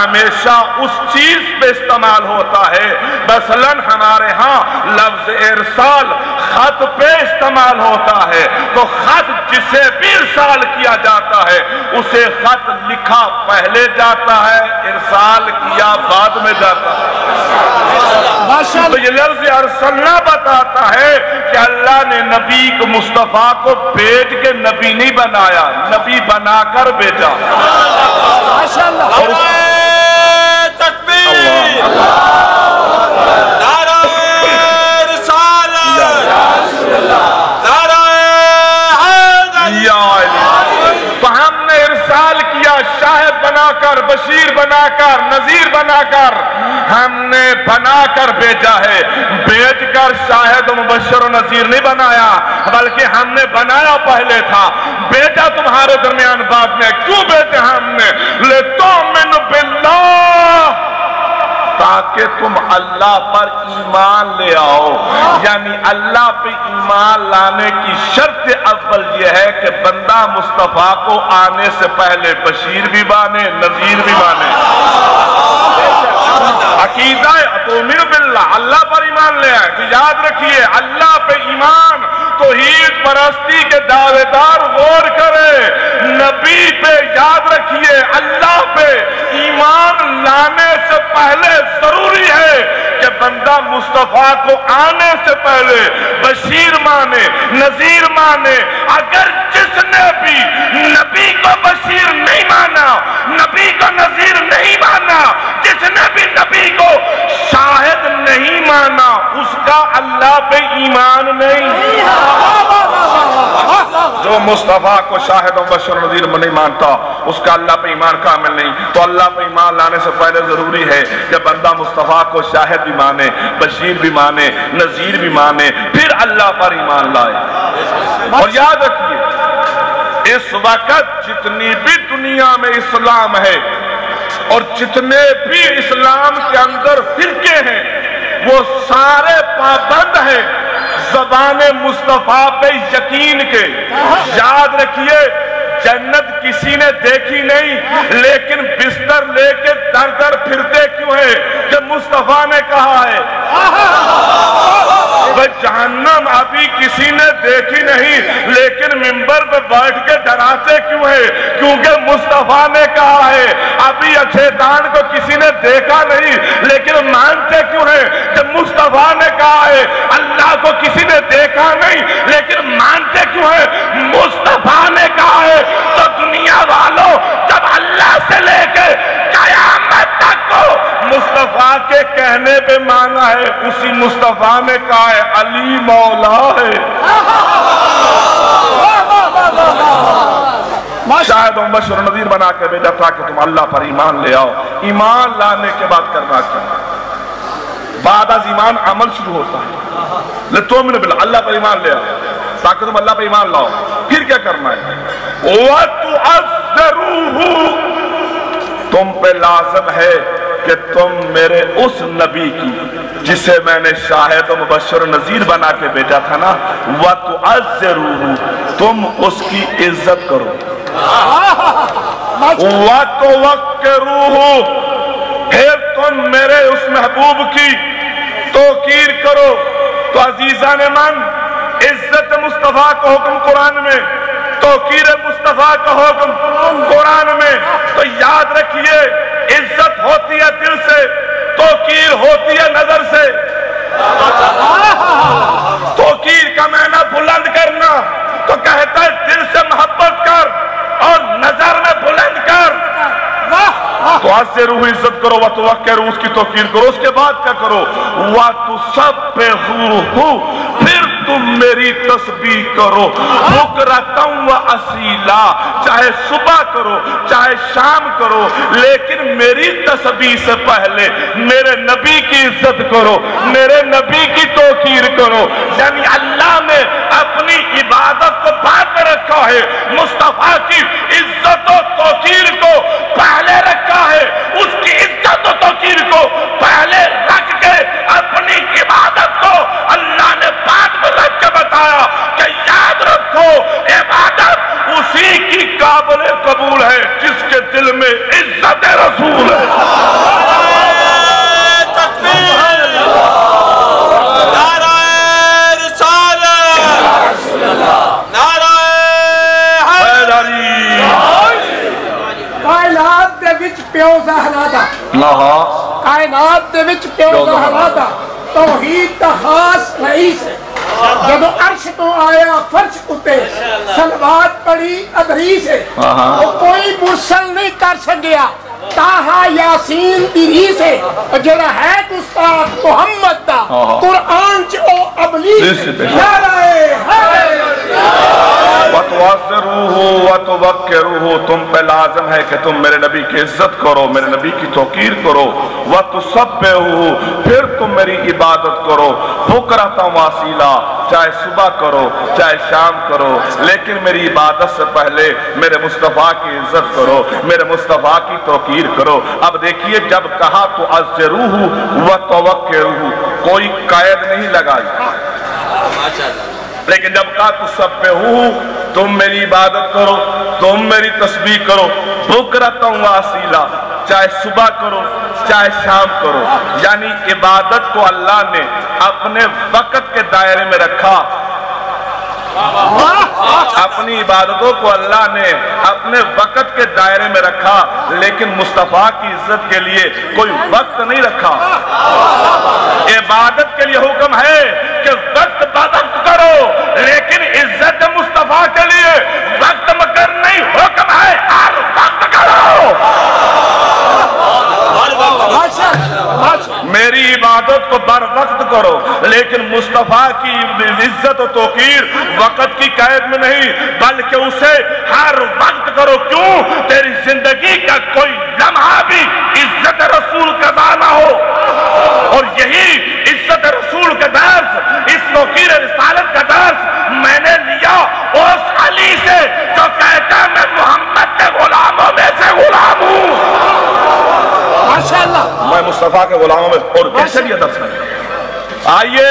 ہمیشہ اس چیز پہ استعمال ہوتا ہے. مثلاً ہمارے ہاں لفظ ارسال خط پہ استعمال ہوتا ہے، تو خط جسے بھی ارسال کیا جاتا ہے اسے خط لکھا پہلے جاتا ہے، ارسال کیا بعد میں جاتا ہے. تو یہ لفظ ارسلنا بتاتا ہے کہ اللہ نے نبی کو مصطفیٰ کو بھیج کے نبی نہیں بنایا، نبی بنا کر بھیجا. تو ہم نے ارسال کیا شاہد بنا کر، بشیر بنا کر، نذیر بنا کر، ہم نے بنا کر بھیجا ہے. بھیج کر شاہد و مبشر و نذیر نہیں بنایا، بلکہ ہم نے بنایا پہلے تھا، بھیجا تمہارے درمیان بعد میں. کیوں بھیجے ہم نے؟ لِتُؤْمِنُ بِاللَّهِ، تاکہ تم اللہ پر ایمان لے آؤ. یعنی اللہ پہ ایمان لانے کی شرط اول یہ ہے کہ بندہ مصطفیٰ کو آنے سے پہلے بشیر بھی بانے، نذیر بھی بانے. عقیدہ تؤمن باللہ، اللہ پر ایمان لے آئے. تو یاد رکھیے اللہ پہ ایمان، توحید پرستی کے دعوے دار غور کرے. نبی پہ یاد رکھیے اللہ پہ ایمان لانے سے پہلے ضروری ہے کہ بندہ مصطفیٰ کو آنے سے پہلے بشیر مانے، نذیر مانے. اگر جس نے بھی نبی کو بشیر نہیں مانا، نبی کو نذیر نہیں مانا، جس نے بھی نبی کو شاہد نہیں مانا، اس کا اللہ پہ ایمان نہیں. جو مصطفیٰ کو شاہد و بشیر و نذیر نہیں مانتا اس کا اللہ پہ ایمان کامل نہیں. تو اللہ پہ ایمان لانے سے پہلے ضروری ہے کہ بندہ مصطفیٰ کو شاہد بھی مانے، بشیر بھی مانے، نذیر بھی مانے، پھر اللہ پر ایمان لائے. اور یاد رکھیے اس وقت جتنی بھی دنیا میں اسلام ہے اور جتنے بھی اسلام کے اندر فرقے ہیں وہ سارے پابند ہیں زبان مصطفیٰ پہ یقین کے. یاد رکھیے جنت کسی نے دیکھی نہیں، لیکن بستر لے کے در در پھرتے کیوں ہیں؟ کہ مصطفیٰ نے کہا ہے. جہنم ابھی کسی نے دیکھی نہیں، لیکن منبر پہ بیٹھ کے ڈراتے کیوں ہیں؟ کیونکہ مصطفیٰ نے کہا ہے. ابھی شیطان کو کسی نے دیکھا نہیں، لیکن مانتے کیوں ہیں؟ کہ مصطفیٰ نے کہا ہے. اللہ کو کسی نے دیکھا نہیں، لیکن مانتے کیوں ہیں؟ مصطفیٰ نے کہا ہے. تو دنیا والوں جب اللہ سے لے کے قیامت تک کو مصطفیٰ کے کہنے پہ مانا ہے، اسی مصطفیٰ نے کہا ہے علی مولا ہے. شاہد و مبشر و نذیر بنا کے بھیجا تھا کہ تم اللہ پر ایمان لے آؤ. ایمان لانے کے بعد کرنا کیا؟ بعد از ایمان عمل شروع ہوتا ہے. لِتُؤْمِنُ بِاللَّهِ، اللہ پر ایمان لے آؤ تاکہ تم اللہ پر ایمان لاؤ. پھر کیا کرنا ہے؟ وَتُعَذَّرُوهُ، تم پہ لازم ہے کہ تم میرے اس نبی کی جسے میں نے شاہد و مبشر و نذیر بنا کے بھیجا تھا نا، وَتُعَذِّرُوهُ، تم اس کی عزت کرو. وَتُوَقِّرُوهُ، پھر تم میرے اس محبوب کی توقیر کرو. تو عزیزان من، عزت مصطفیٰ کا حکم قرآن میں، توقیر مصطفیٰ کا حکم قرآن میں. تو یاد رکھیے عزت ہوتی ہے دل سے، توقیر ہوتی ہے نظر سے. توقیر کا معنی بلند کرنا، تو کہتا ہے دل سے محبت کر اور نظر میں بلند کر. تو عزروہ، عزت کرو، وتوقروہ، اس کی توقیر کرو. اس کے بعد کیا کرو؟ وتسبحوہ، پھر تم میری تسبیح کرو بکرۃ و اصیلا، چاہے صبح کرو چاہے شام کرو، لیکن میری تسبیح سے پہلے میرے نبی کی عزت کرو، میرے نبی کی توقیر کرو. یعنی اللہ نے اپنی عبادت کو بعد میں رکھا ہے، مصطفیٰ کی عزت و توقیر کو پہلے رکھا ہے. اس کی عزت و توقیر کو پہلے رکھ کے اپنی عبادت کو اللہ نے بعد میں رکھ کے بتایا کہ یاد رکھو عبادت اسی کی قابل قبول ہے جس کے دل میں عزت رسول ہے. پیو زہرا دا کائنات دے وچ پیو زہرا دا توحید دا خاص رئیس ہے جب عرش تو آیا فرش اتے صلوات پڑھی ادریس ہے وہ کوئی مرسل نہیں کر سکیا تاہا یاسین دیریس ہے جڑا ہے گستاخ محمد دا قرآن چو ابلیس وَتُوَزِّرُوهُ وَتُوَقِّرُوهُ تم پہ لازم ہے کہ تم میرے نبی کی عزت کرو میرے نبی کی توقیر کرو وَتُسَبِّحُوهُ پھر تم میری عبادت کرو بُکْرَةً وَأَصِیلًا چاہے صبح کرو چاہے شام کرو لیکن میری عبادت سے پہلے میرے مصطفیٰ کی عزت کرو میرے مصطفیٰ کی توقیر کرو اب دیکھیے جب کہا تو عزروہ وتوقروہ کوئی قید نہیں لگائی لیکن جب کہا تو سبحوہ تم میری عبادت کرو تم میری تسبیح کرو بکرۃ واصیلا چاہے صبح کرو چاہے شام کرو یعنی عبادت کو اللہ نے اپنے وقت کے دائرے میں رکھا اپنی عبادتوں کو اللہ نے اپنے وقت کے دائرے میں رکھا لیکن مصطفیٰ کی عزت کے لیے کوئی وقت نہیں رکھا عبادت کے لیے حکم ہے کہ وقت وقت کرو لیکن عزت مصطفیٰ کے لیے وقت مگر نہیں حکم ہے ہر وقت کرو میری عبادت کو بر وقت کرو لیکن مصطفیٰ کی عزت و توقیر وقت کی قید میں نہیں بلکہ اسے ہر وقت کرو کیوں تیری زندگی کا کوئی لمحہ بھی عزت رسول کا نہ ہو اور یہی عزت رسول کا درس اس توقیر رسالت کا درس میں نے لیا اس علی سے جو کہتا میں محمد کے غلاموں میں سے غلام ہوں میں مصطفیٰ کے غلاموں میں اور کیسے یہ درس ہے آئیے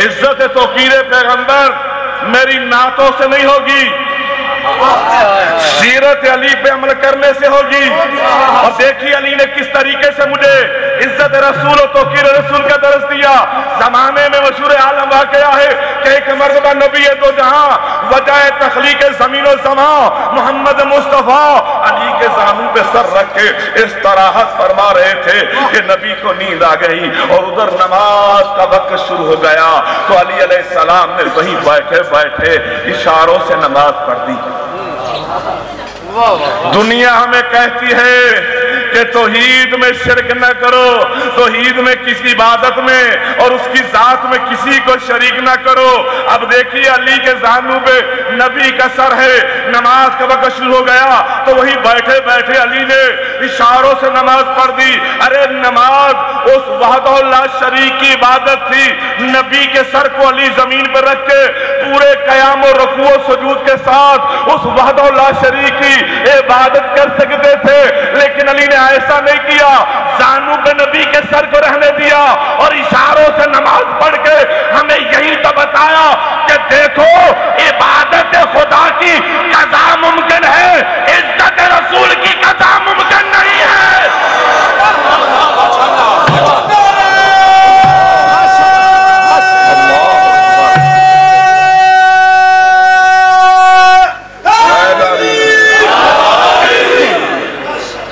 عزت توقیر پیغمبر میری نعتوں سے نہیں ہوگی سیرت علی پہ عمل کرنے سے ہوگی اور دیکھیے علی نے کس طریقے سے مجھے عزت رسول و توقیر رسول کا درس دیا زمانے میں مشہور عالم واقعہ ہے کہ ایک مرتبہ نبی دو جہاں وجہ تخلیق زمین و زمان محمد مصطفیٰ علی کے زانوں پہ سر رکھ کے استراحت فرما رہے تھے کہ نبی کو نیند آ گئی اور ادھر نماز کا وقت شروع ہو گیا تو علی علیہ السلام نے وہیں بیٹھے بیٹھے اشاروں سے نماز پڑھ دی دنیا ہمیں کہتی ہے کہ توحید میں شرک نہ کرو توحید میں کسی عبادت میں اور اس کی ذات میں کسی کو شریک نہ کرو اب دیکھیے علی کے زانوں پہ نبی کا سر ہے نماز کا وقت شروع ہو گیا تو وہی بیٹھے بیٹھے علی نے اشاروں سے نماز پڑھ دی ارے نماز اس وحدہ لا شریک کی عبادت تھی نبی کے سر کو علی زمین پر رکھ کے پورے قیام و رکوع و سجود کے ساتھ اس وحدہ لا شریک کی عبادت کر سکتے تھے لیکن علی نے ایسا نہیں کیا زانوں پہ نبی کے سر کو رہنے دیا اور اشاروں سے نماز پڑھ کے ہمیں یہی تو بتایا کہ دیکھو عبادت خدا کی قضا ممکن ہے عزت رسول کی قضا ممکن نہیں ہے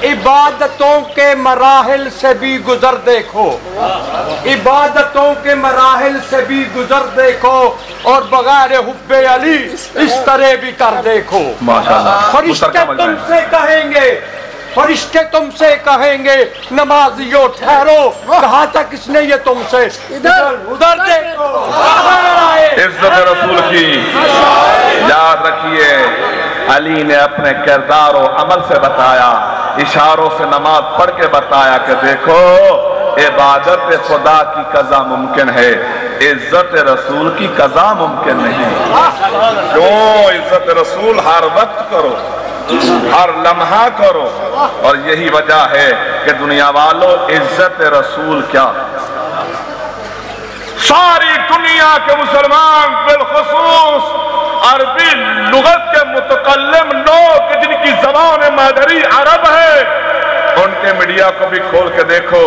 عبادتوں کے مراحل سے بھی گزر دیکھو عبادتوں کے مراحل سے بھی گزر دیکھو اور بغیر حب علی اس طرح بھی کر دیکھو فرشتے تم سے کہیں گے فرشتے تم سے کہیں گے نمازیوں ٹھہرو کہا تھا کس نے یہ تم سے ادھر دیکھو عزت رسول کی یاد رکھیے علی نے اپنے کردار و عمل سے بتایا اشاروں سے نماز پڑھ کے بتایا کہ دیکھو عبادت خدا کی قضا ممکن ہے عزت رسول کی قضا ممکن نہیں کیوں عزت رسول ہر وقت کرو ہر لمحہ کرو اور یہی وجہ ہے کہ دنیا والوں عزت رسول کیا ساری دنیا کے مسلمان بالخصوص عربی لغت کے متکلم لوگ جن کی زبان مادری عرب ہے ان کے میڈیا کو بھی کھول کے دیکھو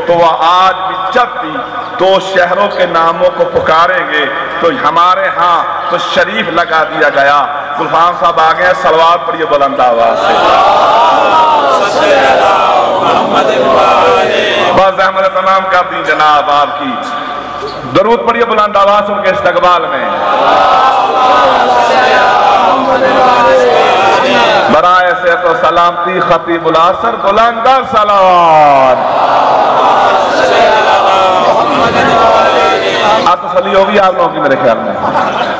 تو وہ آج بھی جب بھی دو شہروں کے ناموں کو پکاریں گے تو ہمارے ہاں تو شریف لگا دیا گیا گلفام صاحب آگئے ہیں صلوات پڑھیے بلند آواز سے بس احمد تمام کر دی جناب آپ کی. درود پڑھیے بلند آواز ان کے استقبال میں. برائے صحت و سلامتی خطیب الاثر بلند صلوات. آپ تسلی ہوگی آپ لوگوں کی میرے خیال میں.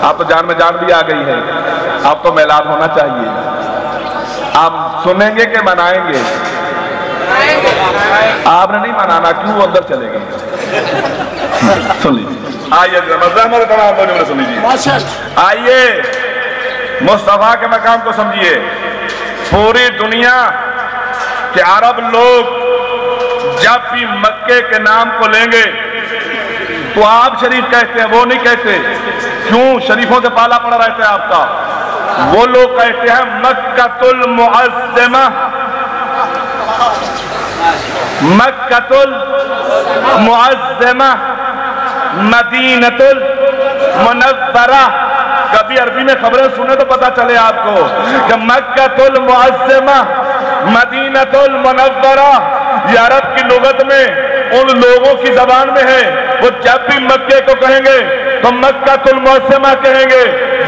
آپ تو جان میں جان بھی آ گئی ہے. آپ تو میلاد ہونا چاہیے. آپ سنیں گے کہ منائیں گے؟ آپ نے نہیں منانا, کیوں اندر چلے گئے؟ سن لیجیے. آئیے سن لیجیے. آئیے مصطفیٰ کے مقام کو سمجھیے. پوری دنیا کے عرب لوگ جب بھی مکے کے نام کو لیں گے تو آپ شریف کہتے ہیں, وہ نہیں کہتے. کیوں؟ شریفوں سے پالا پڑا رہتا ہے آپ کا. وہ لوگ کہتے ہیں مکۃ المعظمہ, مکۃ المعظمہ, مدینۃ المنورہ. کبھی عربی میں خبریں سنیں تو پتا چلے آپ کو کہ مکۃ المعظمہ, مدینۃ المنورہ یہ عرب کی لغت میں ان لوگوں کی زبان میں ہے. وہ جب بھی مکے کو کہیں گے تو مکۃ المعظمہ کہیں گے.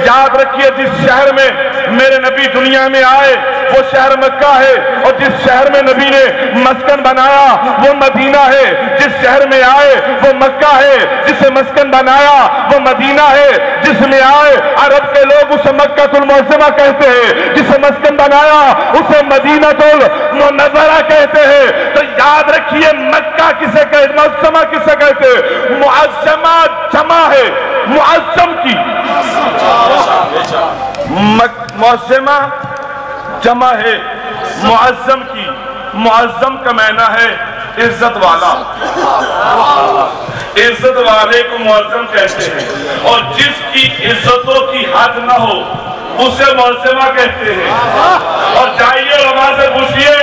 یاد رکھیے جس شہر میں میرے نبی دنیا میں آئے وہ شہر مکہ ہے, اور جس شہر میں نبی نے مسکن بنایا وہ مدینہ ہے. جس شہر میں آئے وہ مکہ ہے, جسے مسکن بنایا وہ مدینہ ہے. جس میں آئے عرب کے لوگ اسے مکۃ المعظمہ کہتے ہیں, جسے مسکن بنایا اسے مدینۃ المنورہ کہتے ہیں. تو یاد رکھیے مکہ کسے کہتے, معظمہ کسے کہتے ہیں؟ معظمہ جمع ہے معظم کی. معظمہ جمع ہے معظم کی. معظم کا معنی ہے عزت والا. عزت والے کو معظم کہتے ہیں, اور جس کی عزتوں کی حد نہ ہو اسے معظمہ کہتے ہیں. اور جائیے علماء سے پوچھئے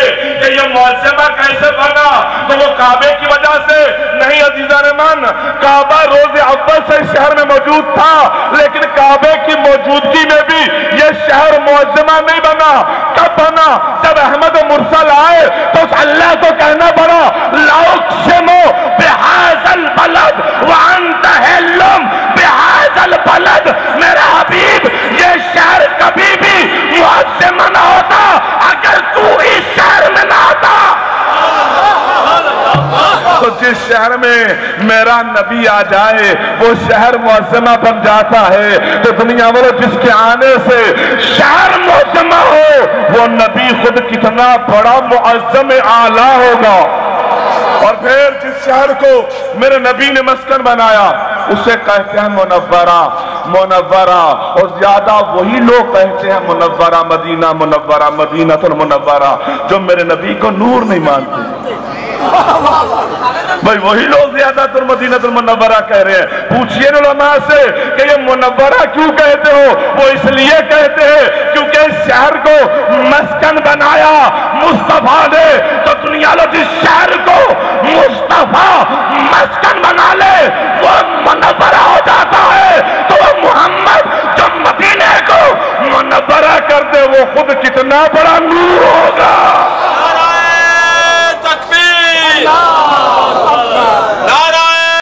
کہ یہ معظمہ کیسے بنا, تو وہ کعبے کی وجہ سے نہیں عزیزان من. کعبہ روز اول سے اس شہر میں موجود تھا, لیکن کعبے کی موجودگی میں بھی یہ شہر معظمہ نہیں بنا. کب بنا؟ جب احمد مرسل آئے تو اس اللہ کو کہنا پڑا لَأُقْسِمُ بِهَذَا الْبَلَدِ وَأَنْتَ حِلٌّ بِهَذَا الْبَلَدِ. میرا حبیب یہ شہر کبھی بھی معظمہ نہ ہوتا اگر تو اس شہر میں نہ آتا. تو جس شہر میں میرا نبی آ جائے وہ شہر معظمہ بن جاتا ہے. تو دنیا والوں جس کے آنے سے شہر معظمہ ہو وہ نبی خود کتنا بڑا معظم اعلیٰ ہوگا. اور پھر جس شہر کو میرے نبی نے مسکن بنایا اسے کہتے ہیں منورہ. منورہ, اور زیادہ وہی لوگ کہتے ہیں منورہ مدینہ, منورہ مدینہ المنورہ, جو میرے نبی کو نور نہیں مانتے. بھائی وہی لوگ زیادہ تر مدینہ المنورہ کہہ رہے ہیں. پوچھئے علماء سے کہ یہ منورہ کیوں کہتے ہو؟ وہ اس لیے کہتے ہیں کیونکہ اس شہر کو مسکن بنایا مصطفیٰ نے. تو دنیا لو جس